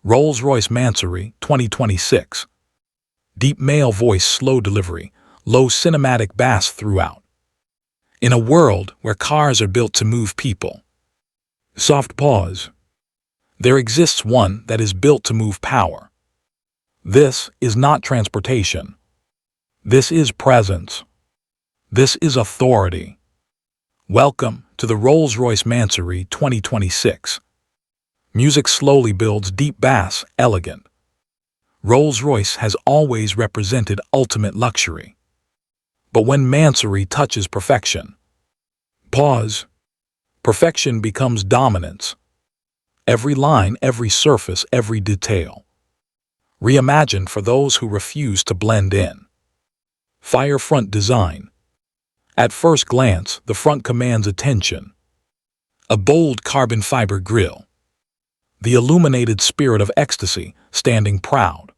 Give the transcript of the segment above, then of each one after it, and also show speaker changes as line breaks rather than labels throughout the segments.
Rolls-Royce Mansory, 2026. Deep male voice, slow delivery, low cinematic bass throughout. In a world where cars are built to move people. Soft pause. There exists one that is built to move power. This is not transportation. This is presence. This is authority. Welcome to the Rolls-Royce Mansory 2026. Music slowly builds deep bass, elegant. Rolls-Royce has always represented ultimate luxury. But when Mansory touches perfection, pause, perfection becomes dominance. Every line, every surface, every detail. Reimagined for those who refuse to blend in. Fire front design. At first glance, the front commands attention. A bold carbon fiber grille. The illuminated Spirit of Ecstasy standing proud.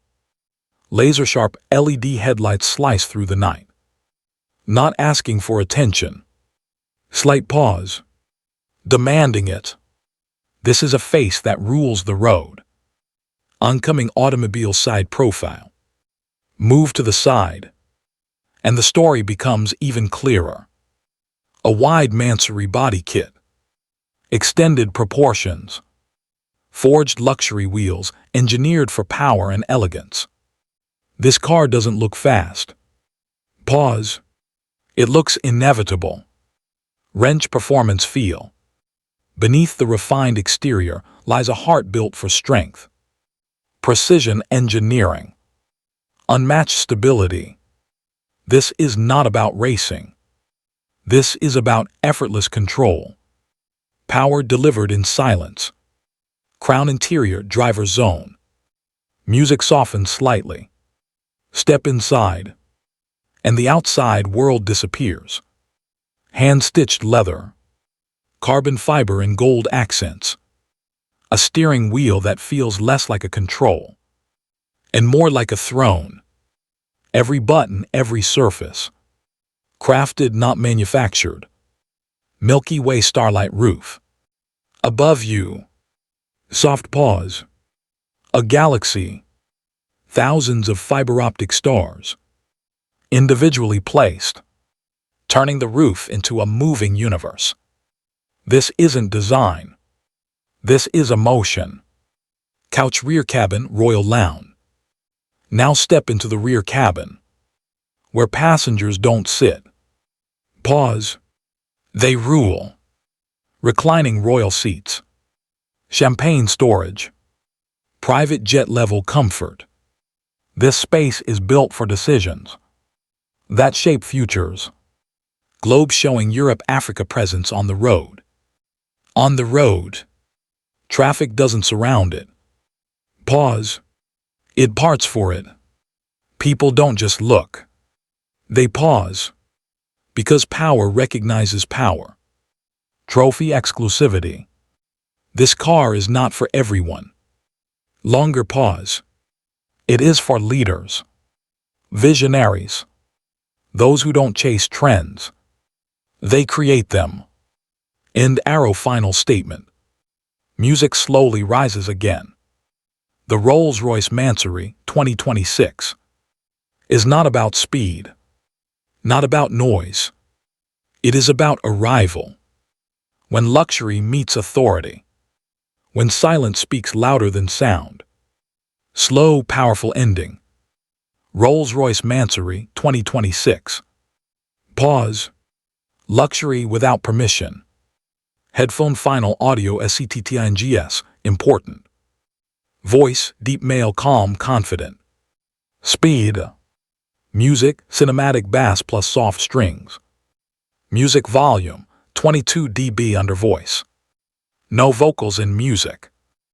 Laser-sharp LED headlights slice through the night. Not asking for attention. Slight pause. Demanding it. This is a face that rules the road. Oncoming automobile side profile. Move to the side. And the story becomes even clearer. A wide Mansory body kit. Extended proportions. Forged luxury wheels, engineered for power and elegance. This car doesn't look fast. Pause. It looks inevitable. Wrench performance feel. Beneath the refined exterior lies a heart built for strength. Precision engineering. Unmatched stability. This is not about racing. This is about effortless control. Power delivered in silence. Crown interior, driver zone. Music softens slightly. Step inside. And the outside world disappears. Hand-stitched leather. Carbon fiber and gold accents. A steering wheel that feels less like a control. And more like a throne. Every button, every surface. Crafted, not manufactured. Milky Way starlight roof. Above you. Soft pause. A galaxy. Thousands of fiber optic stars. Individually placed. Turning the roof into a moving universe. This isn't design. This is emotion. Couch rear cabin, royal lounge. Now step into the rear cabin. Where passengers don't sit. Pause. They rule. Reclining royal seats. Champagne storage. Private jet-level comfort. This space is built for decisions that shape futures. Globe showing Europe-Africa presence on the road. On the road. Traffic doesn't surround it. Pause. It parts for it. People don't just look. They pause. Because power recognizes power. Trophy exclusivity. This car is not for everyone. Longer pause. It is for leaders. Visionaries. Those who don't chase trends. They create them. End arrow final statement. Music slowly rises again. The Rolls-Royce Mansory 2026 is not about speed. Not about noise. It is about arrival. When luxury meets authority. When silence speaks louder than sound. Slow, powerful ending. Rolls-Royce Mansory 2026. Pause. Luxury without permission. Headphone final audio SCTTINGS, important. Voice, deep male, calm, confident. Speed. Music, cinematic bass plus soft strings. Music volume, 22 dB under voice. No vocals in music.